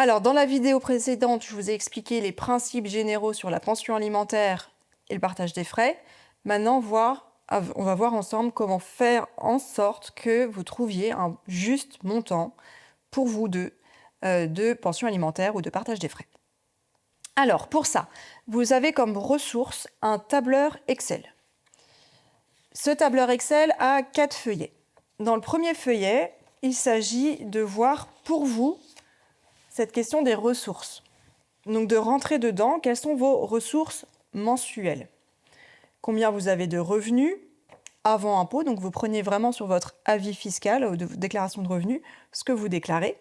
Alors, dans la vidéo précédente, je vous ai expliqué les principes généraux sur la pension alimentaire et le partage des frais. Maintenant, on va voir ensemble comment faire en sorte que vous trouviez un juste montant pour vous deux de pension alimentaire ou de partage des frais. Alors, pour ça, vous avez comme ressource un tableur Excel. Ce tableur Excel a 4 feuillets. Dans le premier feuillet, il s'agit de voir pour vous cette question des ressources. Donc de rentrer dedans, quelles sont vos ressources mensuelles? Combien vous avez de revenus avant impôt? Donc vous prenez vraiment sur votre avis fiscal ou de déclaration de revenus ce que vous déclarez.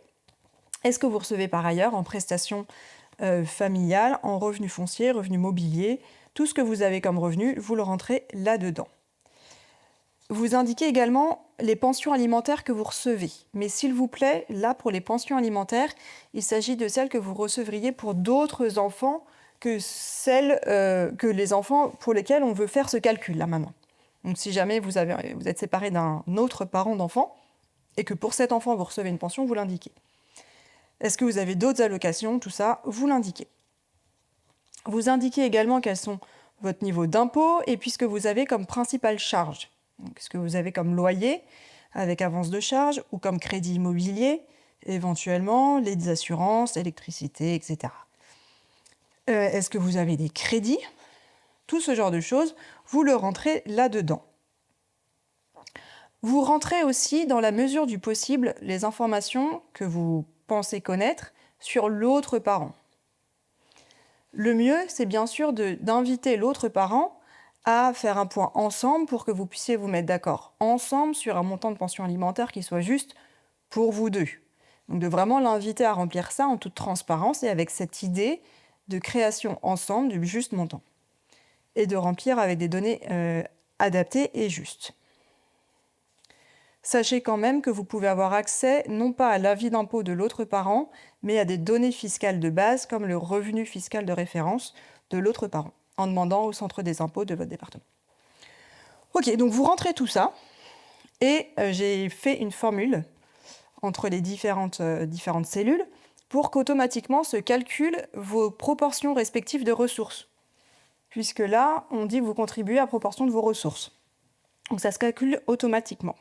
Est-ce que vous recevez par ailleurs en prestations familiales, en revenus fonciers, revenus mobiliers? Tout ce que vous avez comme revenu, vous le rentrez là-dedans. Vous indiquez également les pensions alimentaires que vous recevez. Mais s'il vous plaît, là, pour les pensions alimentaires, il s'agit de celles que vous recevriez pour d'autres enfants que que les enfants pour lesquels on veut faire ce calcul, là, maintenant. Donc, si jamais vous êtes séparé d'un autre parent d'enfant et que pour cet enfant, vous recevez une pension, vous l'indiquez. Est-ce que vous avez d'autres allocations? Tout ça, vous l'indiquez. Vous indiquez également quels sont votre niveau d'impôt et puis ce que vous avez comme principale charge. Donc, ce que vous avez comme loyer avec avance de charge ou comme crédit immobilier, éventuellement les assurances, électricité, etc. Est-ce que vous avez des crédits? Tout ce genre de choses, vous le rentrez là-dedans. Vous rentrez aussi, dans la mesure du possible, les informations que vous pensez connaître sur l'autre parent. Le mieux, c'est bien sûr d'inviter l'autre parent à faire un point ensemble pour que vous puissiez vous mettre d'accord ensemble sur un montant de pension alimentaire qui soit juste pour vous deux. Donc de vraiment l'inviter à remplir ça en toute transparence et avec cette idée de création ensemble du juste montant. Et de remplir avec des données adaptées et justes. Sachez quand même que vous pouvez avoir accès non pas à l'avis d'impôt de l'autre parent, mais à des données fiscales de base comme le revenu fiscal de référence de l'autre parent, en demandant au centre des impôts de votre département. Ok, donc vous rentrez tout ça, et j'ai fait une formule entre les différentes cellules pour qu'automatiquement se calculent vos proportions respectives de ressources. Puisque là, on dit que vous contribuez à proportion de vos ressources. Donc ça se calcule automatiquement.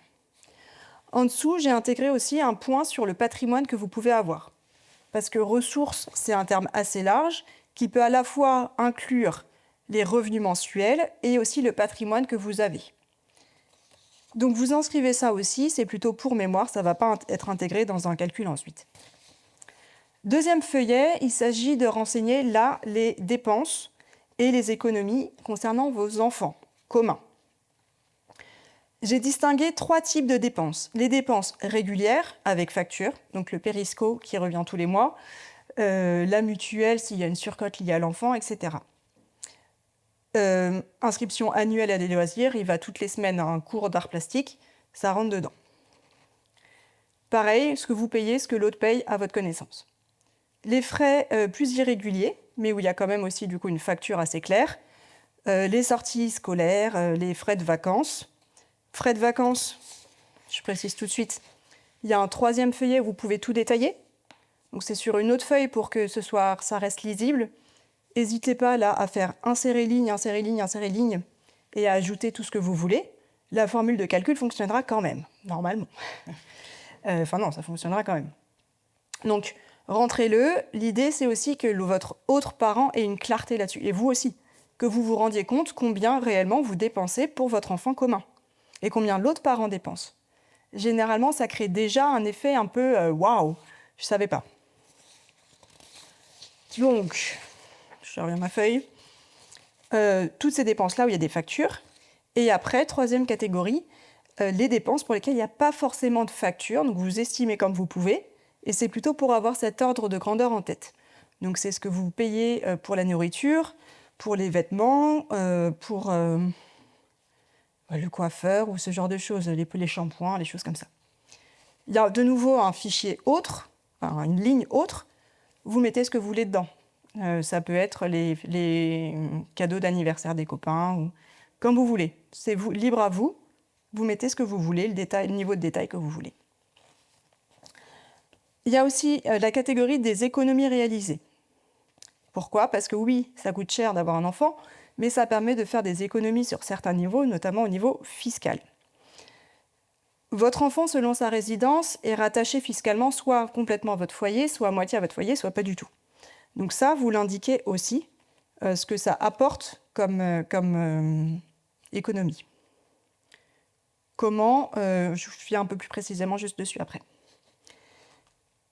En dessous, j'ai intégré aussi un point sur le patrimoine que vous pouvez avoir. Parce que ressources, c'est un terme assez large qui peut à la fois inclure les revenus mensuels et aussi le patrimoine que vous avez. Donc vous inscrivez ça aussi, c'est plutôt pour mémoire, ça ne va pas être intégré dans un calcul ensuite. Deuxième feuillet, il s'agit de renseigner là les dépenses et les économies concernant vos enfants communs. J'ai distingué 3 types de dépenses. Les dépenses régulières avec facture, donc le périsco qui revient tous les mois, la mutuelle s'il y a une surcote liée à l'enfant, etc. Inscription annuelle à des loisirs, il va toutes les semaines à un cours d'art plastique, ça rentre dedans. Pareil, ce que vous payez, ce que l'autre paye à votre connaissance. Les frais plus irréguliers, mais où il y a quand même aussi du coup une facture assez claire, les sorties scolaires, les frais de vacances. Frais de vacances, je précise tout de suite, il y a un 3e feuillet où vous pouvez tout détailler. Donc c'est sur une autre feuille pour que ça reste lisible. N'hésitez pas là à faire insérer ligne, insérer ligne, insérer ligne et à ajouter tout ce que vous voulez. La formule de calcul fonctionnera quand même, normalement. Enfin non, ça fonctionnera quand même. Donc rentrez-le. L'idée c'est aussi que votre autre parent ait une clarté là-dessus. Et vous aussi, que vous vous rendiez compte combien réellement vous dépensez pour votre enfant commun. Et combien l'autre parent dépense. Généralement, ça crée déjà un effet un peu waouh, je ne savais pas. Donc, je reviens à ma feuille. Toutes ces dépenses-là où il y a des factures. Et après, 3e catégorie, les dépenses pour lesquelles il n'y a pas forcément de facture. Donc, vous estimez comme vous pouvez. Et c'est plutôt pour avoir cet ordre de grandeur en tête. Donc, c'est ce que vous payez pour la nourriture, pour les vêtements, pour le coiffeur ou ce genre de choses, les shampoings, les choses comme ça. Il y a de nouveau un fichier autre, enfin, une ligne autre, vous mettez ce que vous voulez dedans. Ça peut être les cadeaux d'anniversaire des copains, ou comme vous voulez. C'est libre à vous, vous mettez ce que vous voulez, le niveau de détail que vous voulez. Il y a aussi la catégorie des économies réalisées. Pourquoi? Parce que oui, ça coûte cher d'avoir un enfant, mais ça permet de faire des économies sur certains niveaux, notamment au niveau fiscal. Votre enfant, selon sa résidence, est rattaché fiscalement soit complètement à votre foyer, soit à moitié à votre foyer, soit pas du tout. Donc ça, vous l'indiquez aussi, ce que ça apporte comme économie. Comment? Je viens un peu plus précisément juste dessus après.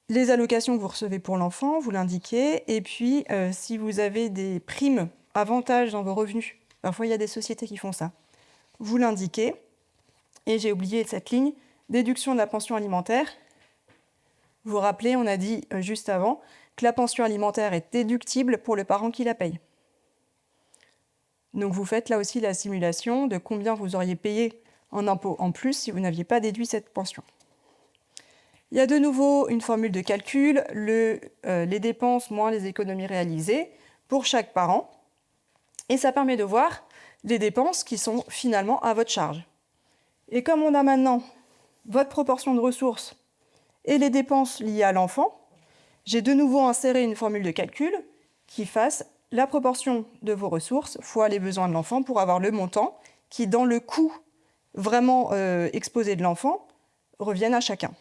Les allocations que vous recevez pour l'enfant, vous l'indiquez. Et puis, si vous avez des primes, avantages dans vos revenus, parfois il y a des sociétés qui font ça, vous l'indiquez. Et j'ai oublié cette ligne, déduction de la pension alimentaire. Vous vous rappelez, on a dit juste avant que la pension alimentaire est déductible pour le parent qui la paye. Donc vous faites là aussi la simulation de combien vous auriez payé en impôts en plus si vous n'aviez pas déduit cette pension. Il y a de nouveau une formule de calcul, les dépenses moins les économies réalisées pour chaque parent. Et ça permet de voir les dépenses qui sont finalement à votre charge. Et comme on a maintenant votre proportion de ressources et les dépenses liées à l'enfant, j'ai de nouveau inséré une formule de calcul qui fasse la proportion de vos ressources fois les besoins de l'enfant pour avoir le montant qui, dans le coût vraiment exposé de l'enfant, revienne à chacun.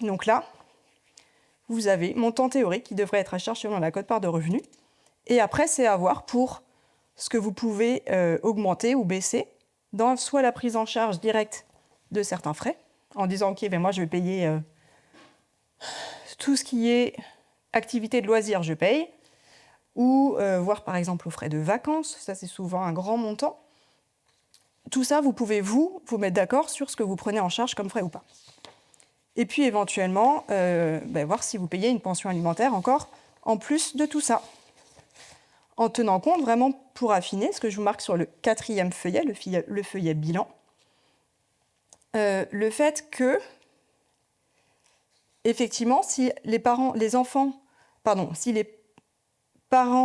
Donc là, vous avez montant théorique qui devrait être à charge selon la quote-part de revenus. Et après, c'est à voir pour ce que vous pouvez augmenter ou baisser dans soit la prise en charge directe de certains frais, en disant « Ok, ben moi je vais payer tout ce qui est activité de loisirs, je paye », ou voir par exemple aux frais de vacances, ça c'est souvent un grand montant. Tout ça, vous pouvez vous mettre d'accord sur ce que vous prenez en charge comme frais ou pas. Et puis éventuellement, voir si vous payez une pension alimentaire encore en plus de tout ça. En tenant compte vraiment pour affiner, ce que je vous marque sur le 4e feuillet, le feuillet bilan, le fait que, effectivement, si les parents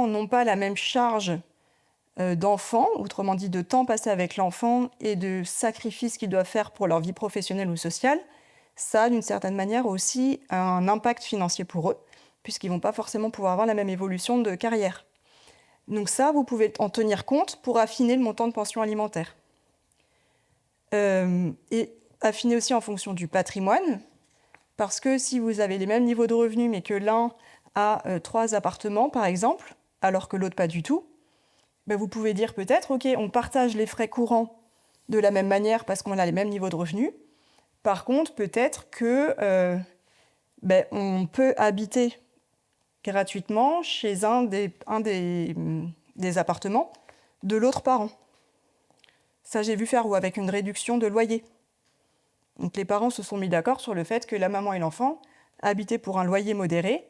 n'ont pas la même charge d'enfants, autrement dit de temps passé avec l'enfant et de sacrifices qu'ils doivent faire pour leur vie professionnelle ou sociale, ça a d'une certaine manière aussi un impact financier pour eux, puisqu'ils ne vont pas forcément pouvoir avoir la même évolution de carrière. Donc ça, vous pouvez en tenir compte pour affiner le montant de pension alimentaire. Et affiner aussi en fonction du patrimoine, parce que si vous avez les mêmes niveaux de revenus, mais que l'un a 3 appartements, par exemple, alors que l'autre pas du tout, vous pouvez dire peut-être, ok, on partage les frais courants de la même manière parce qu'on a les mêmes niveaux de revenus. Par contre, peut-être que on peut habiter gratuitement chez un des appartements de l'autre parent. Ça, j'ai vu faire, ou avec une réduction de loyer. Donc les parents se sont mis d'accord sur le fait que la maman et l'enfant habitaient pour un loyer modéré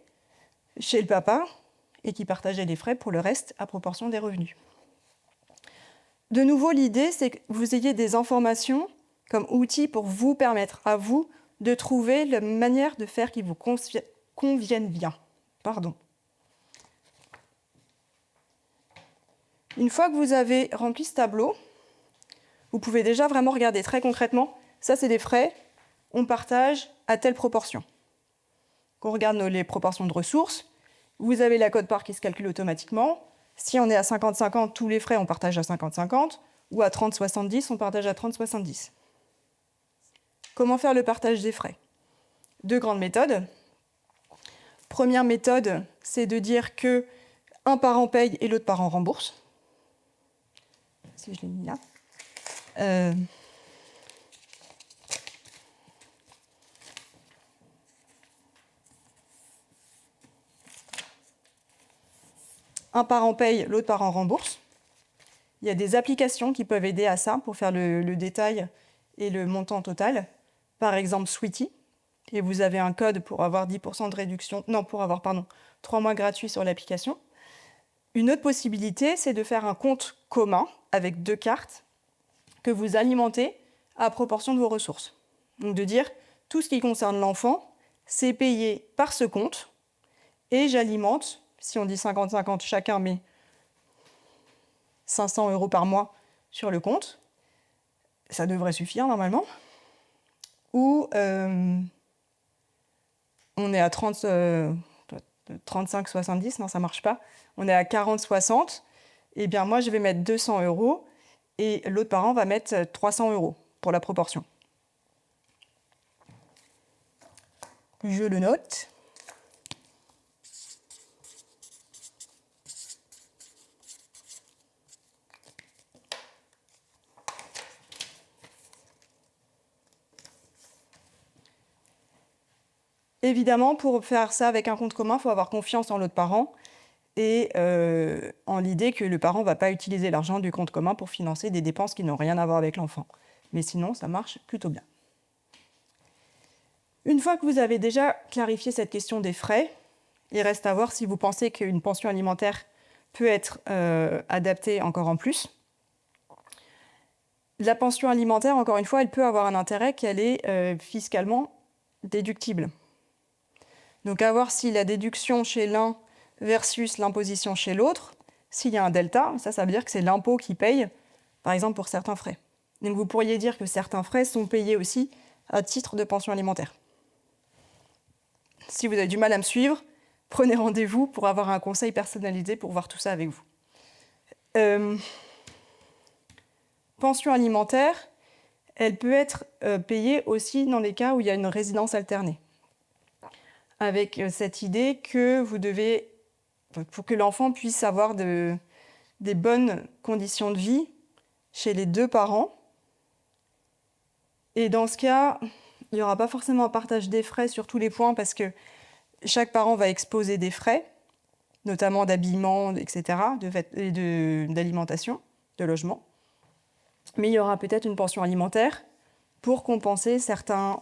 chez le papa et qui partageaient les frais pour le reste à proportion des revenus. De nouveau, l'idée, c'est que vous ayez des informations comme outils pour vous permettre à vous de trouver la manière de faire qui vous convienne bien. Une fois que vous avez rempli ce tableau, vous pouvez déjà vraiment regarder très concrètement. Ça, c'est des frais, on partage à telle proportion. Quand on regarde les proportions de ressources, vous avez la quote-part qui se calcule automatiquement. Si on est à 50-50, tous les frais, on partage à 50-50. Ou à 30-70, on partage à 30-70. Comment faire le partage des frais? 2 grandes méthodes. Première méthode, c'est de dire que un parent paye et l'autre parent rembourse. Si je l'ai mis là. Un parent paye, l'autre parent rembourse. Il y a des applications qui peuvent aider à ça pour faire le détail et le montant total. Par exemple, Sweety. Et vous avez un code pour avoir 10% de réduction. Non, pour avoir 3 mois gratuits sur l'application. Une autre possibilité, c'est de faire un compte commun avec 2 cartes que vous alimentez à proportion de vos ressources. Donc de dire, tout ce qui concerne l'enfant, c'est payé par ce compte et j'alimente, si on dit 50-50, chacun met 500 € par mois sur le compte. Ça devrait suffire normalement. Ou on est à 35,70, non, ça marche pas. On est à 40,60. Eh bien, moi, je vais mettre 200 € et l'autre parent va mettre 300 € pour la proportion. Je le note. Évidemment, pour faire ça avec un compte commun, il faut avoir confiance en l'autre parent et en l'idée que le parent ne va pas utiliser l'argent du compte commun pour financer des dépenses qui n'ont rien à voir avec l'enfant. Mais sinon, ça marche plutôt bien. Une fois que vous avez déjà clarifié cette question des frais, il reste à voir si vous pensez qu'une pension alimentaire peut être adaptée encore en plus. La pension alimentaire, encore une fois, elle peut avoir un intérêt qu'elle est fiscalement déductible. Donc à voir si la déduction chez l'un versus l'imposition chez l'autre, s'il y a un delta, ça veut dire que c'est l'impôt qui paye, par exemple pour certains frais. Donc vous pourriez dire que certains frais sont payés aussi à titre de pension alimentaire. Si vous avez du mal à me suivre, prenez rendez-vous pour avoir un conseil personnalisé pour voir tout ça avec vous. Pension alimentaire, elle peut être payée aussi dans les cas où il y a une résidence alternée. Avec cette idée que vous devez, pour que l'enfant puisse avoir des bonnes conditions de vie chez les deux parents. Et dans ce cas, il n'y aura pas forcément un partage des frais sur tous les points parce que chaque parent va exposer des frais, notamment d'habillement, etc., d'alimentation, de logement. Mais il y aura peut-être une pension alimentaire pour compenser certains...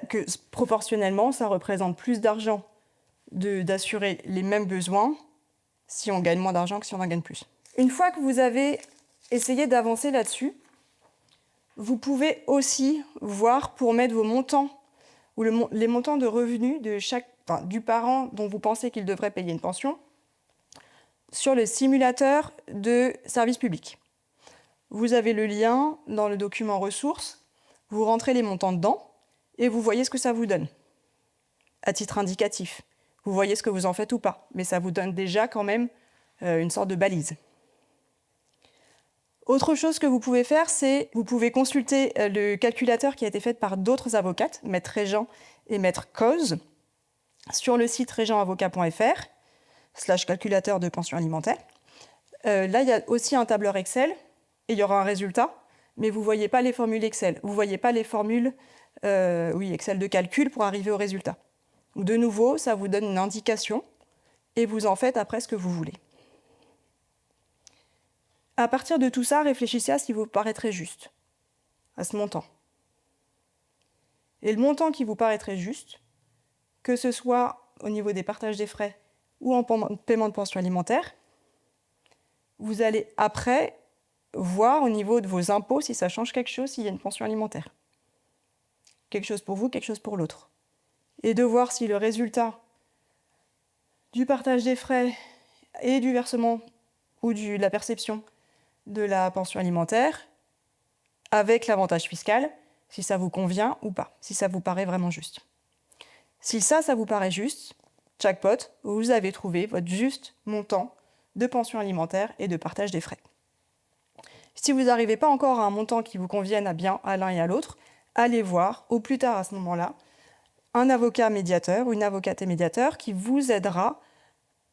que proportionnellement, ça représente plus d'argent d'assurer les mêmes besoins si on gagne moins d'argent que si on en gagne plus. Une fois que vous avez essayé d'avancer là-dessus, vous pouvez aussi voir pour mettre vos montants ou les montants de revenus du parent dont vous pensez qu'il devrait payer une pension sur le simulateur de service public. Vous avez le lien dans le document ressources, vous rentrez les montants dedans et vous voyez ce que ça vous donne, à titre indicatif. Vous voyez ce que vous en faites ou pas, mais ça vous donne déjà quand même une sorte de balise. Autre chose que vous pouvez faire, c'est vous pouvez consulter le calculateur qui a été fait par d'autres avocates, Maître Régent et Maître Coz, sur le site régentavocat.fr/calculateur de pension alimentaire. Là, il y a aussi un tableur Excel et il y aura un résultat, mais vous ne voyez pas les formules Excel. Vous ne voyez pas les formules Excel de calcul pour arriver au résultat. De nouveau, ça vous donne une indication et vous en faites après ce que vous voulez. À partir de tout ça, réfléchissez à ce qui vous paraîtrait juste, à ce montant. Et le montant qui vous paraîtrait juste, que ce soit au niveau des partages des frais ou en paiement de pension alimentaire, vous allez après voir au niveau de vos impôts si ça change quelque chose, s'il y a une pension alimentaire. Quelque chose pour vous, quelque chose pour l'autre. Et de voir si le résultat du partage des frais et du versement ou de la perception de la pension alimentaire, avec l'avantage fiscal, si ça vous convient ou pas, si ça vous paraît vraiment juste. Si ça vous paraît juste, jackpot, vous avez trouvé votre juste montant de pension alimentaire et de partage des frais. Si vous n'arrivez pas encore à un montant qui vous convienne à l'un et à l'autre, allez voir, au plus tard à ce moment-là, un avocat médiateur ou une avocate et médiateur qui vous aidera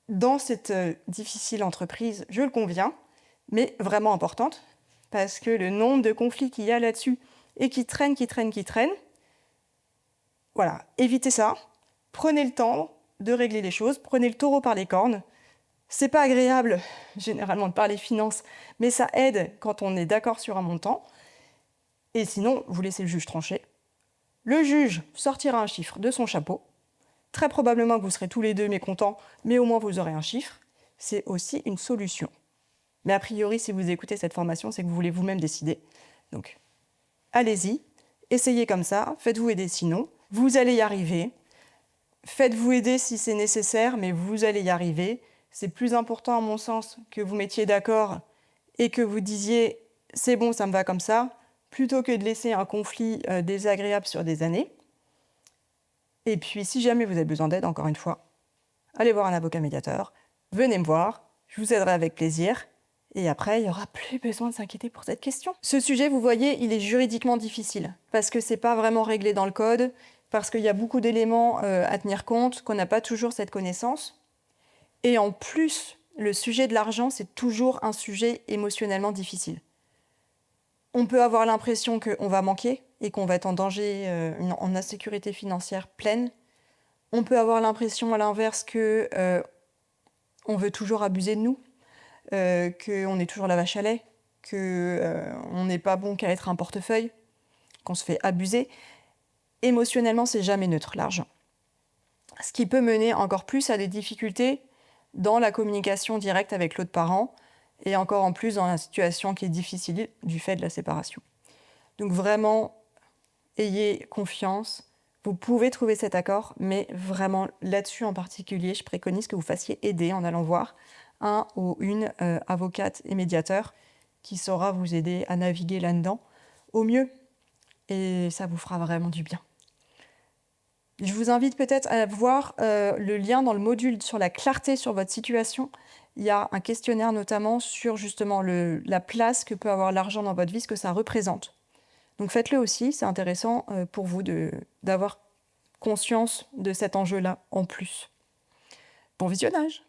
dans cette difficile entreprise, je le conviens, mais vraiment importante, parce que le nombre de conflits qu'il y a là-dessus et qui traînent, voilà, évitez ça. Prenez le temps de régler les choses, prenez le taureau par les cornes. C'est pas agréable, généralement, de parler finances, mais ça aide quand on est d'accord sur un montant. Et sinon, vous laissez le juge trancher. Le juge sortira un chiffre de son chapeau. Très probablement que vous serez tous les deux mécontents, mais au moins vous aurez un chiffre. C'est aussi une solution. Mais a priori, si vous écoutez cette formation, c'est que vous voulez vous-même décider. Donc, allez-y, essayez comme ça, faites-vous aider sinon. Vous allez y arriver. Faites-vous aider si c'est nécessaire, mais vous allez y arriver. C'est plus important, à mon sens, que vous mettiez d'accord et que vous disiez « c'est bon, ça me va comme ça », plutôt que de laisser un conflit désagréable sur des années. Et puis, si jamais vous avez besoin d'aide, encore une fois, allez voir un avocat médiateur, venez me voir, je vous aiderai avec plaisir. Et après, il n'y aura plus besoin de s'inquiéter pour cette question. Ce sujet, vous voyez, il est juridiquement difficile parce que c'est pas vraiment réglé dans le code, parce qu'il y a beaucoup d'éléments à tenir compte, qu'on n'a pas toujours cette connaissance. Et en plus, le sujet de l'argent, c'est toujours un sujet émotionnellement difficile. On peut avoir l'impression qu'on va manquer et qu'on va être en danger, en insécurité financière pleine. On peut avoir l'impression, à l'inverse, que on veut toujours abuser de nous, qu'on est toujours la vache à lait, qu'on n'est pas bon qu'à être un portefeuille, qu'on se fait abuser. Émotionnellement, c'est jamais neutre, l'argent. Ce qui peut mener encore plus à des difficultés dans la communication directe avec l'autre parent, et encore en plus dans la situation qui est difficile du fait de la séparation. Donc vraiment, ayez confiance. Vous pouvez trouver cet accord, mais vraiment là-dessus en particulier, je préconise que vous fassiez aider en allant voir un ou une avocate et médiateur qui saura vous aider à naviguer là-dedans au mieux. Et ça vous fera vraiment du bien. Je vous invite peut-être à voir le lien dans le module sur la clarté sur votre situation. Il y a un questionnaire notamment sur justement la place que peut avoir l'argent dans votre vie, ce que ça représente. Donc faites-le aussi, c'est intéressant pour vous d'avoir conscience de cet enjeu-là en plus. Bon visionnage!